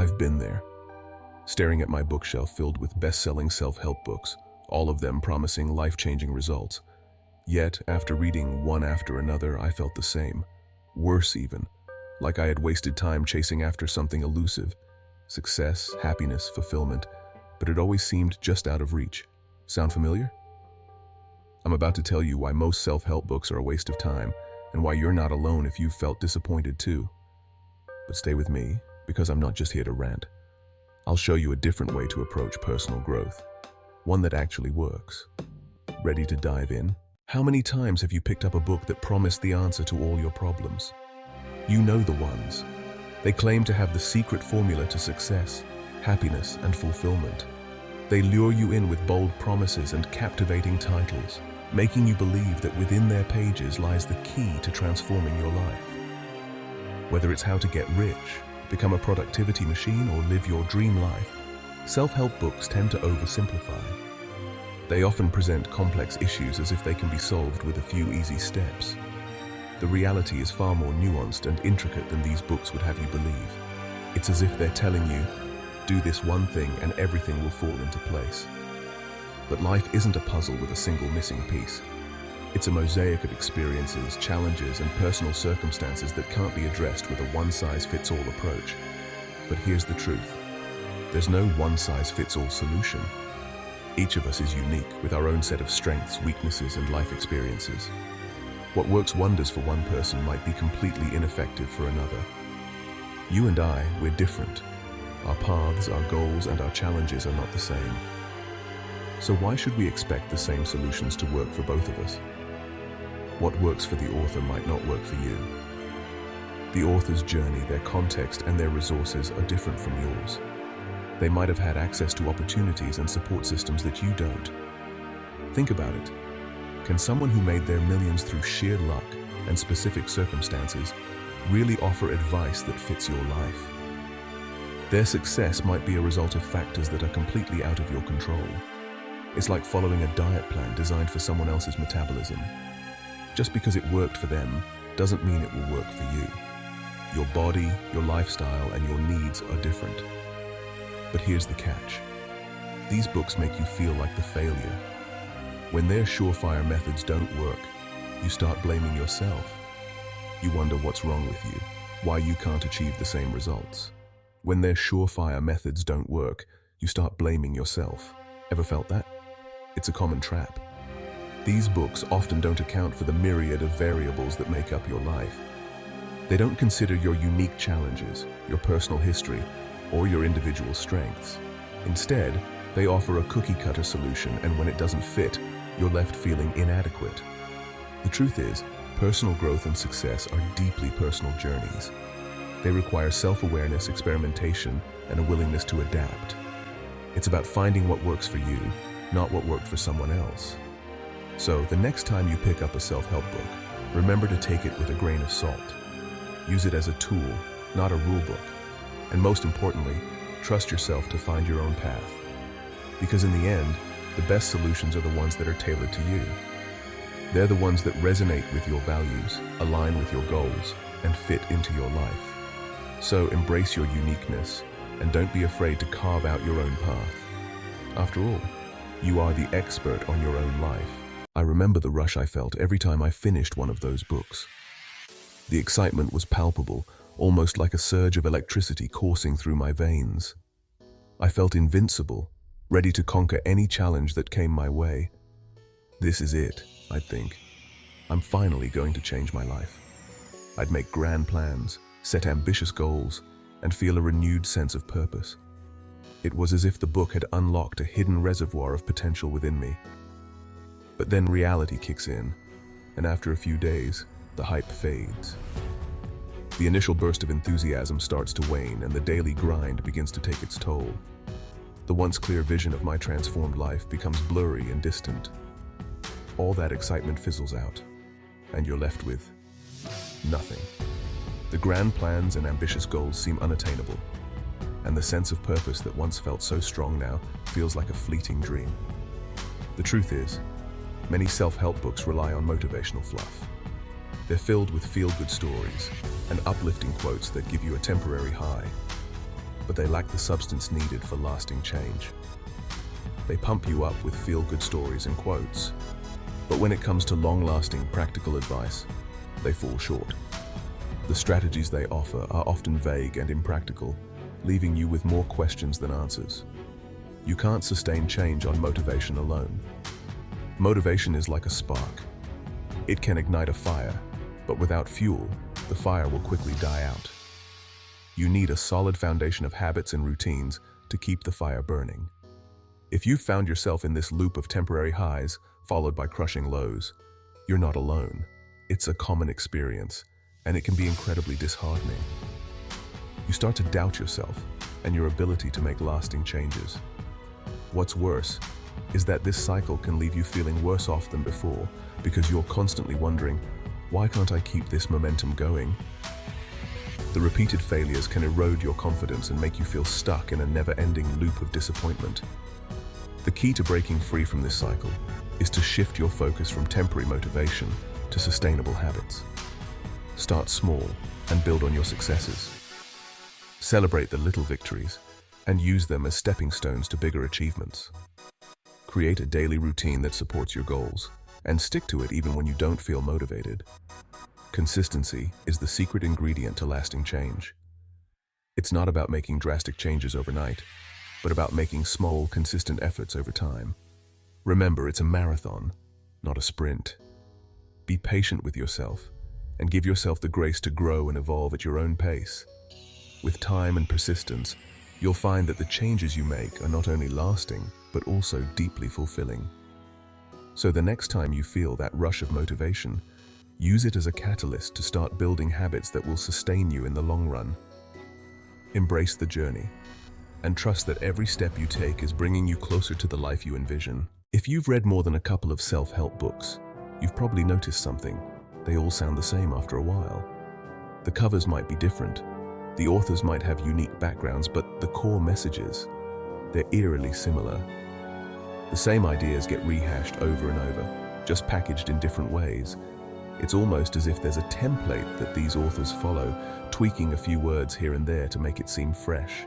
I've been there, staring at my bookshelf filled with best-selling self-help books, all of them promising life-changing results. Yet, after reading one after another, I felt the same, worse even, like I had wasted time chasing after something elusive, success, happiness, fulfillment, but it always seemed just out of reach. Sound familiar? I'm about to tell you why most self-help books are a waste of time, and why you're not alone if you've felt disappointed too. But stay with me, because I'm not just here to rant. I'll show you a different way to approach personal growth, one that actually works. Ready to dive in? How many times have you picked up a book that promised the answer to all your problems? You know the ones. They claim to have the secret formula to success, happiness, and fulfillment. They lure you in with bold promises and captivating titles, making you believe that within their pages lies the key to transforming your life. Whether it's how to get rich, become a productivity machine, or live your dream life, self-help books tend to oversimplify. They often present complex issues as if they can be solved with a few easy steps. The reality is far more nuanced and intricate than these books would have you believe. It's as if they're telling you, do this one thing and everything will fall into place. But life isn't a puzzle with a single missing piece. It's a mosaic of experiences, challenges, and personal circumstances that can't be addressed with a one-size-fits-all approach. But here's the truth. There's no one-size-fits-all solution. Each of us is unique, with our own set of strengths, weaknesses, and life experiences. What works wonders for one person might be completely ineffective for another. You and I, we're different. Our paths, our goals, and our challenges are not the same. So why should we expect the same solutions to work for both of us? What works for the author might not work for you. The author's journey, their context, and their resources are different from yours. They might have had access to opportunities and support systems that you don't. Think about it. Can someone who made their millions through sheer luck and specific circumstances really offer advice that fits your life? Their success might be a result of factors that are completely out of your control. It's like following a diet plan designed for someone else's metabolism. Just because it worked for them doesn't mean it will work for you. Your body, your lifestyle, and your needs are different. But here's the catch. These books make you feel like the failure. When their surefire methods don't work, you start blaming yourself. You wonder what's wrong with you, why you can't achieve the same results. When their surefire methods don't work, you start blaming yourself. Ever felt that? It's a common trap. These books often don't account for the myriad of variables that make up your life. They don't consider your unique challenges, your personal history, or your individual strengths. Instead, they offer a cookie-cutter solution, and when it doesn't fit, you're left feeling inadequate. The truth is, personal growth and success are deeply personal journeys. They require self-awareness, experimentation, and a willingness to adapt. It's about finding what works for you, not what worked for someone else. So, the next time you pick up a self-help book, remember to take it with a grain of salt. Use it as a tool, not a rule book. And most importantly, trust yourself to find your own path. Because in the end, the best solutions are the ones that are tailored to you. They're the ones that resonate with your values, align with your goals, and fit into your life. So embrace your uniqueness, and don't be afraid to carve out your own path. After all, you are the expert on your own life. I remember the rush I felt every time I finished one of those books. The excitement was palpable, almost like a surge of electricity coursing through my veins. I felt invincible, ready to conquer any challenge that came my way. This is it, I'd think. I'm finally going to change my life. I'd make grand plans, set ambitious goals, and feel a renewed sense of purpose. It was as if the book had unlocked a hidden reservoir of potential within me. But then reality kicks in, and after a few days, the hype fades. The initial burst of enthusiasm starts to wane, and the daily grind begins to take its toll. The once clear vision of my transformed life becomes blurry and distant. All that excitement fizzles out, and you're left with nothing. The grand plans and ambitious goals seem unattainable, and the sense of purpose that once felt so strong now feels like a fleeting dream. The truth is, many self-help books rely on motivational fluff. They're filled with feel-good stories and uplifting quotes that give you a temporary high. but they lack the substance needed for lasting change. They pump you up with feel-good stories and quotes, but when it comes to long-lasting practical advice, they fall short. The strategies they offer are often vague and impractical, leaving you with more questions than answers. You can't sustain change on motivation alone. Motivation is like a spark. It can ignite a fire, but without fuel, the fire will quickly die out. You need a solid foundation of habits and routines to keep the fire burning. If you've found yourself in this loop of temporary highs, followed by crushing lows, you're not alone. It's a common experience, and it can be incredibly disheartening. You start to doubt yourself and your ability to make lasting changes. What's worse is that this cycle can leave you feeling worse off than before because you're constantly wondering, why can't I keep this momentum going? The repeated failures can erode your confidence and make you feel stuck in a never-ending loop of disappointment. The key to breaking free from this cycle is to shift your focus from temporary motivation to sustainable habits. Start small and build on your successes. Celebrate the little victories and use them as stepping stones to bigger achievements. Create a daily routine that supports your goals and stick to it even when you don't feel motivated. Consistency is the secret ingredient to lasting change. It's not about making drastic changes overnight, but about making small, consistent efforts over time. Remember, it's a marathon, not a sprint. Be patient with yourself and give yourself the grace to grow and evolve at your own pace. With time and persistence, you'll find that the changes you make are not only lasting, but also deeply fulfilling. So the next time you feel that rush of motivation, use it as a catalyst to start building habits that will sustain you in the long run. Embrace the journey and trust that every step you take is bringing you closer to the life you envision. If you've read more than a couple of self-help books, you've probably noticed something. They all sound the same after a while. The covers might be different. The authors might have unique backgrounds, but the core messages, they're eerily similar. The same ideas get rehashed over and over, just packaged in different ways. It's almost as if there's a template that these authors follow, tweaking a few words here and there to make it seem fresh.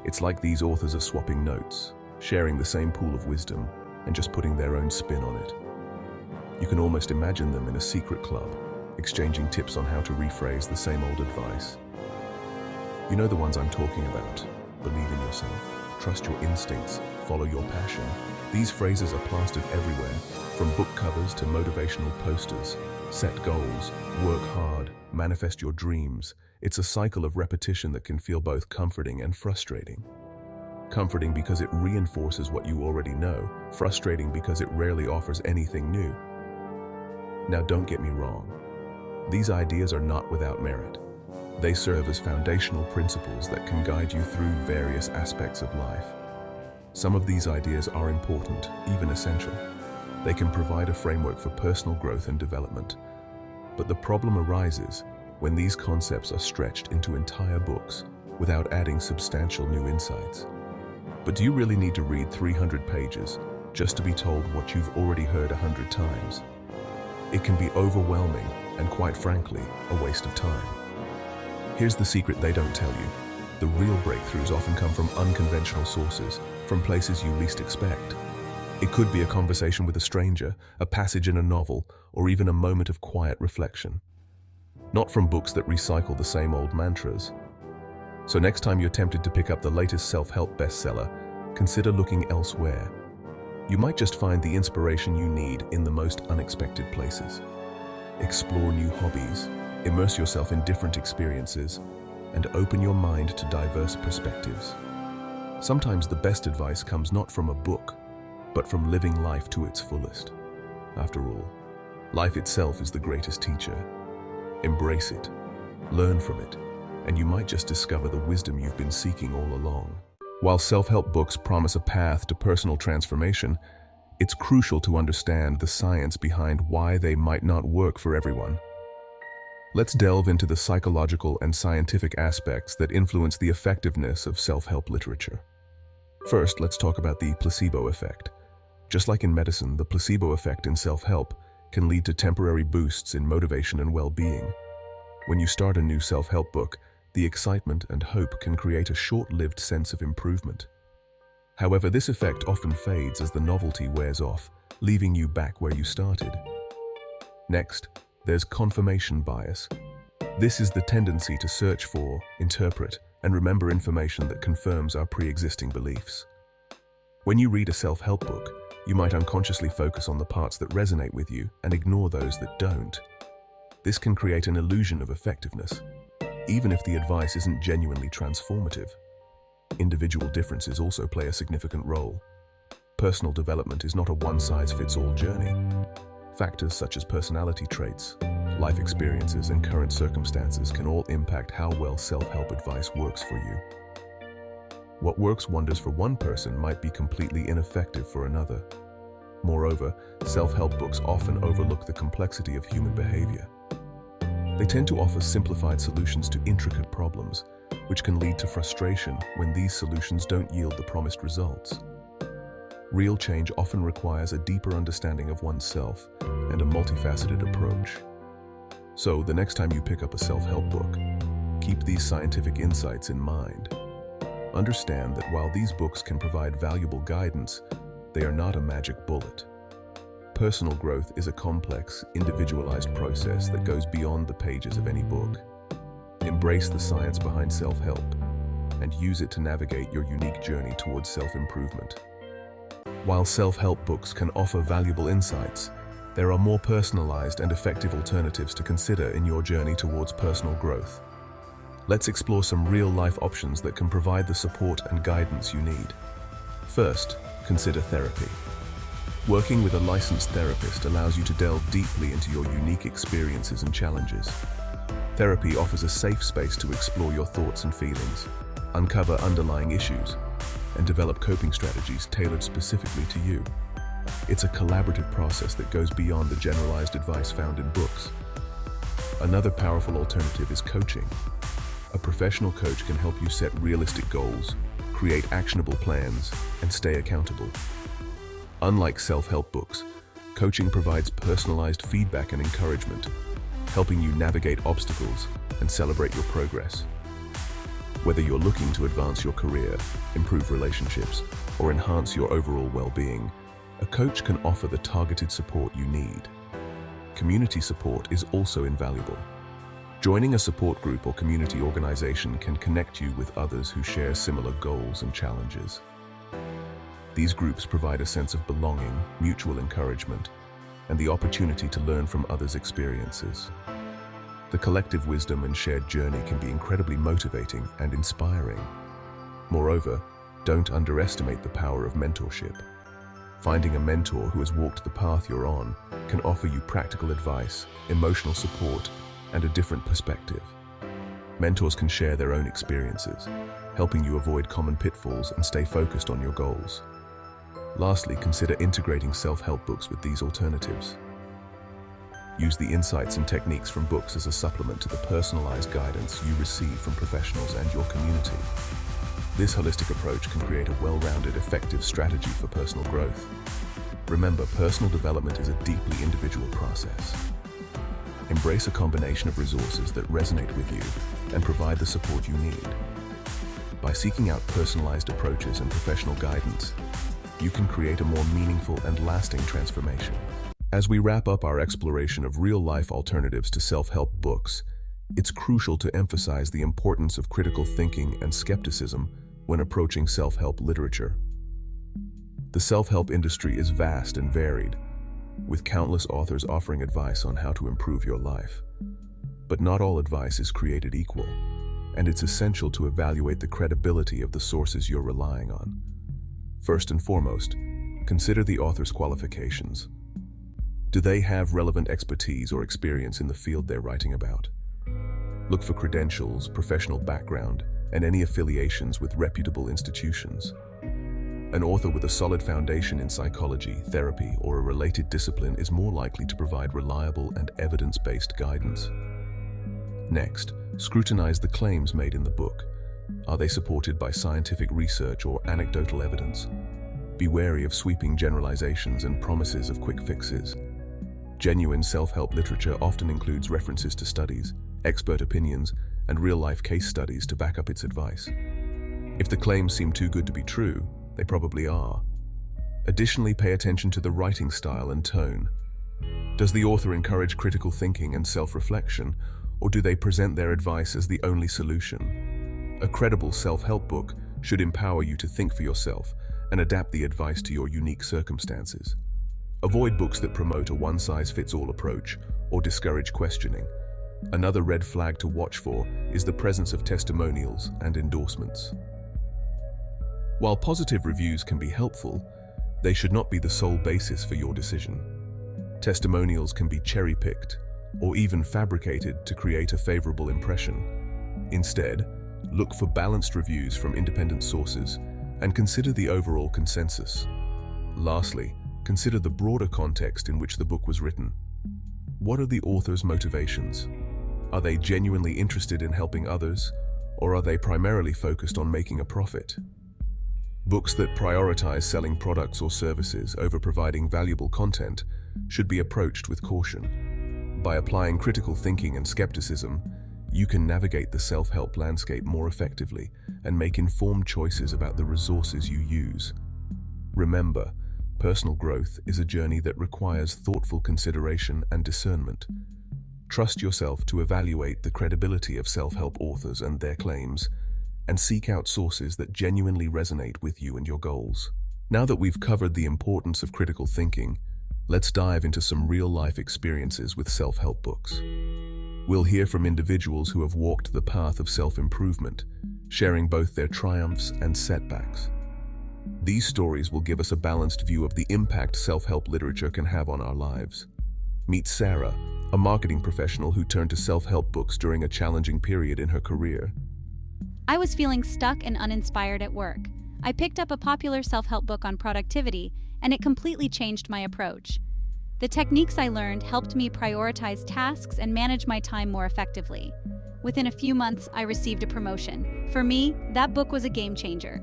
It's like these authors are swapping notes, sharing the same pool of wisdom, and just putting their own spin on it. You can almost imagine them in a secret club, exchanging tips on how to rephrase the same old advice. You know the ones I'm talking about. Believe in yourself, trust your instincts, follow your passion. These phrases are plastered everywhere, from book covers to motivational posters. Set goals, work hard, manifest your dreams. It's a cycle of repetition that can feel both comforting and frustrating. Comforting because it reinforces what you already know, frustrating because it rarely offers anything new. Now don't get me wrong. These ideas are not without merit. They serve as foundational principles that can guide you through various aspects of life. Some of these ideas are important, even essential. They can provide a framework for personal growth and development. But the problem arises when these concepts are stretched into entire books without adding substantial new insights. But do you really need to read 300 pages just to be told what you've already heard 100 times? It can be overwhelming and, quite frankly, a waste of time. Here's the secret they don't tell you. The real breakthroughs often come from unconventional sources, from places you least expect. It could be a conversation with a stranger, a passage in a novel, or even a moment of quiet reflection. Not from books that recycle the same old mantras. So next time you're tempted to pick up the latest self-help bestseller, consider looking elsewhere. You might just find the inspiration you need in the most unexpected places. Explore new hobbies, immerse yourself in different experiences, and open your mind to diverse perspectives. Sometimes the best advice comes not from a book, but from living life to its fullest. After all, life itself is the greatest teacher. Embrace it, learn from it, and you might just discover the wisdom you've been seeking all along. While self-help books promise a path to personal transformation, it's crucial to understand the science behind why they might not work for everyone. Let's delve into the psychological and scientific aspects that influence the effectiveness of self-help literature. First, let's talk about the placebo effect. Just like in medicine, the placebo effect in self-help can lead to temporary boosts in motivation and well-being. When you start a new self-help book, The excitement and hope can create a short-lived sense of improvement. However, this effect often fades as the novelty wears off, leaving you back where you started. Next, there's confirmation bias. This is the tendency to search for, interpret, and remember information that confirms our pre-existing beliefs. When you read a self-help book, you might unconsciously focus on the parts that resonate with you and ignore those that don't. This can create an illusion of effectiveness, even if the advice isn't genuinely transformative. Individual differences also play a significant role. Personal development is not a one-size-fits-all journey. Factors such as personality traits, life experiences, and current circumstances can all impact how well self-help advice works for you. What works wonders for one person might be completely ineffective for another. Moreover, self-help books often overlook the complexity of human behavior. They tend to offer simplified solutions to intricate problems, which can lead to frustration when these solutions don't yield the promised results. Real change often requires a deeper understanding of oneself and a multifaceted approach. So, the next time you pick up a self-help book, keep these scientific insights in mind. Understand that while these books can provide valuable guidance, they are not a magic bullet. Personal growth is a complex, individualized process that goes beyond the pages of any book. Embrace the science behind self-help and use it to navigate your unique journey towards self-improvement. While self-help books can offer valuable insights, there are more personalized and effective alternatives to consider in your journey towards personal growth. Let's explore some real-life options that can provide the support and guidance you need. First, consider therapy. Working with a licensed therapist allows you to delve deeply into your unique experiences and challenges. Therapy offers a safe space to explore your thoughts and feelings, uncover underlying issues, and develop coping strategies tailored specifically to you. It's a collaborative process that goes beyond the generalized advice found in books. Another powerful alternative is coaching. A professional coach can help you set realistic goals, create actionable plans, and stay accountable. Unlike self-help books, coaching provides personalized feedback and encouragement, helping you navigate obstacles and celebrate your progress. Whether you're looking to advance your career, improve relationships, or enhance your overall well-being, a coach can offer the targeted support you need. Community support is also invaluable. Joining a support group or community organization can connect you with others who share similar goals and challenges. These groups provide a sense of belonging, mutual encouragement, and the opportunity to learn from others' experiences. The collective wisdom and shared journey can be incredibly motivating and inspiring. Moreover, don't underestimate the power of mentorship. Finding a mentor who has walked the path you're on can offer you practical advice, emotional support, and a different perspective. Mentors can share their own experiences, helping you avoid common pitfalls and stay focused on your goals. Lastly, consider integrating self-help books with these alternatives. Use the insights and techniques from books as a supplement to the personalized guidance you receive from professionals and your community. This holistic approach can create a well-rounded, effective strategy for personal growth. Remember, personal development is a deeply individual process. Embrace a combination of resources that resonate with you and provide the support you need. By seeking out personalized approaches and professional guidance, you can create a more meaningful and lasting transformation. As we wrap up our exploration of real-life alternatives to self-help books, it's crucial to emphasize the importance of critical thinking and skepticism when approaching self-help literature. The self-help industry is vast and varied, with countless authors offering advice on how to improve your life. But not all advice is created equal, and it's essential to evaluate the credibility of the sources you're relying on. First and foremost, consider the author's qualifications. Do they have relevant expertise or experience in the field they're writing about? Look for credentials, professional background, and any affiliations with reputable institutions. An author with a solid foundation in psychology, therapy, or a related discipline is more likely to provide reliable and evidence-based guidance. Next, scrutinize the claims made in the book. Are they supported by scientific research or anecdotal evidence? Be wary of sweeping generalizations and promises of quick fixes. Genuine self-help literature often includes references to studies, expert opinions, and real-life case studies to back up its advice. If the claims seem too good to be true, they probably are. Additionally, pay attention to the writing style and tone. Does the author encourage critical thinking and self-reflection, or do they present their advice as the only solution? A credible self-help book should empower you to think for yourself and adapt the advice to your unique circumstances. Avoid books that promote a one-size-fits-all approach or discourage questioning. Another red flag to watch for is the presence of testimonials and endorsements. While positive reviews can be helpful, they should not be the sole basis for your decision. Testimonials can be cherry-picked or even fabricated to create a favorable impression. Instead, look for balanced reviews from independent sources and consider the overall consensus. Lastly, consider the broader context in which the book was written. What are the author's motivations? Are they genuinely interested in helping others, or are they primarily focused on making a profit? Books that prioritize selling products or services over providing valuable content should be approached with caution. By applying critical thinking and skepticism, you can navigate the self-help landscape more effectively and make informed choices about the resources you use. Remember, personal growth is a journey that requires thoughtful consideration and discernment. Trust yourself to evaluate the credibility of self-help authors and their claims, and seek out sources that genuinely resonate with you and your goals. Now that we've covered the importance of critical thinking, let's dive into some real-life experiences with self-help books. We'll hear from individuals who have walked the path of self-improvement, sharing both their triumphs and setbacks. These stories will give us a balanced view of the impact self-help literature can have on our lives. Meet Sarah, a marketing professional who turned to self-help books during a challenging period in her career. I was feeling stuck and uninspired at work. I picked up a popular self-help book on productivity, and it completely changed my approach. The techniques I learned helped me prioritize tasks and manage my time more effectively. Within a few months, I received a promotion. For me, that book was a game changer.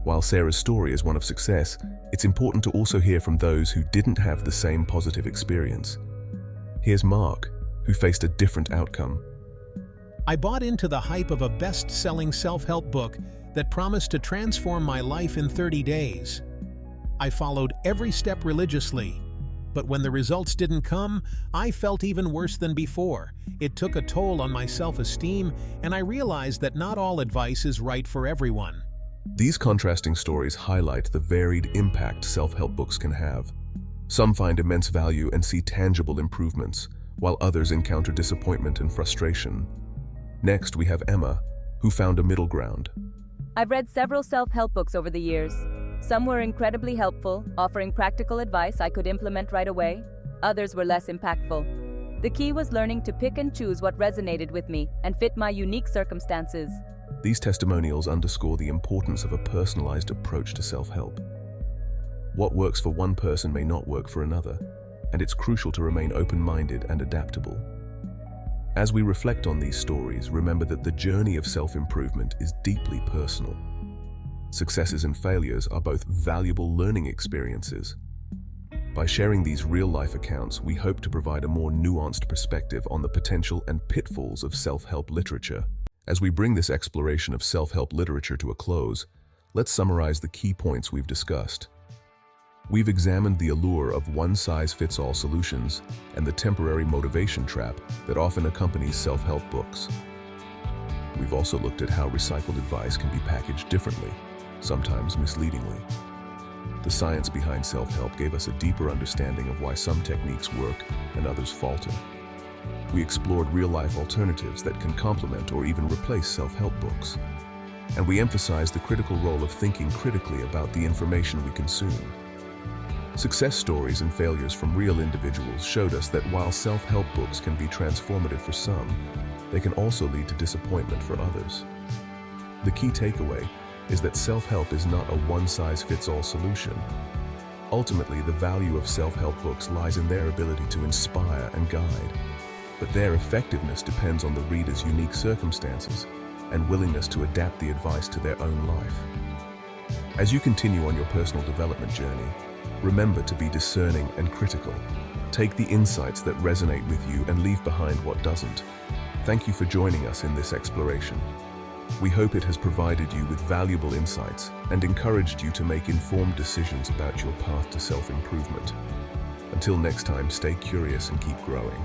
While Sarah's story is one of success, it's important to also hear from those who didn't have the same positive experience. Here's Mark, who faced a different outcome. I bought into the hype of a best-selling self-help book that promised to transform my life in 30 days. I followed every step religiously, but when the results didn't come, I felt even worse than before. It took a toll on my self-esteem, and I realized that not all advice is right for everyone. These contrasting stories highlight the varied impact self-help books can have. Some find immense value and see tangible improvements, while others encounter disappointment and frustration. Next, we have Emma, who found a middle ground. I've read several self-help books over the years. Some were incredibly helpful, offering practical advice I could implement right away. Others were less impactful. The key was learning to pick and choose what resonated with me and fit my unique circumstances. These testimonials underscore the importance of a personalized approach to self-help. What works for one person may not work for another, and it's crucial to remain open-minded and adaptable. As we reflect on these stories, remember that the journey of self-improvement is deeply personal. Successes and failures are both valuable learning experiences. By sharing these real-life accounts, we hope to provide a more nuanced perspective on the potential and pitfalls of self-help literature. As we bring this exploration of self-help literature to a close, let's summarize the key points we've discussed. We've examined the allure of one-size-fits-all solutions and the temporary motivation trap that often accompanies self-help books. We've also looked at how recycled advice can be packaged differently, sometimes misleadingly. The science behind self-help gave us a deeper understanding of why some techniques work and others falter. We explored real-life alternatives that can complement or even replace self-help books. And we emphasized the critical role of thinking critically about the information we consume. Success stories and failures from real individuals showed us that while self-help books can be transformative for some, they can also lead to disappointment for others. The key takeaway is that self-help is not a one-size-fits-all solution. Ultimately, the value of self-help books lies in their ability to inspire and guide, but their effectiveness depends on the reader's unique circumstances and willingness to adapt the advice to their own life. As you continue on your personal development journey, remember to be discerning and critical. Take the insights that resonate with you and leave behind what doesn't. Thank you for joining us in this exploration. We hope it has provided you with valuable insights and encouraged you to make informed decisions about your path to self-improvement. Until next time, stay curious and keep growing.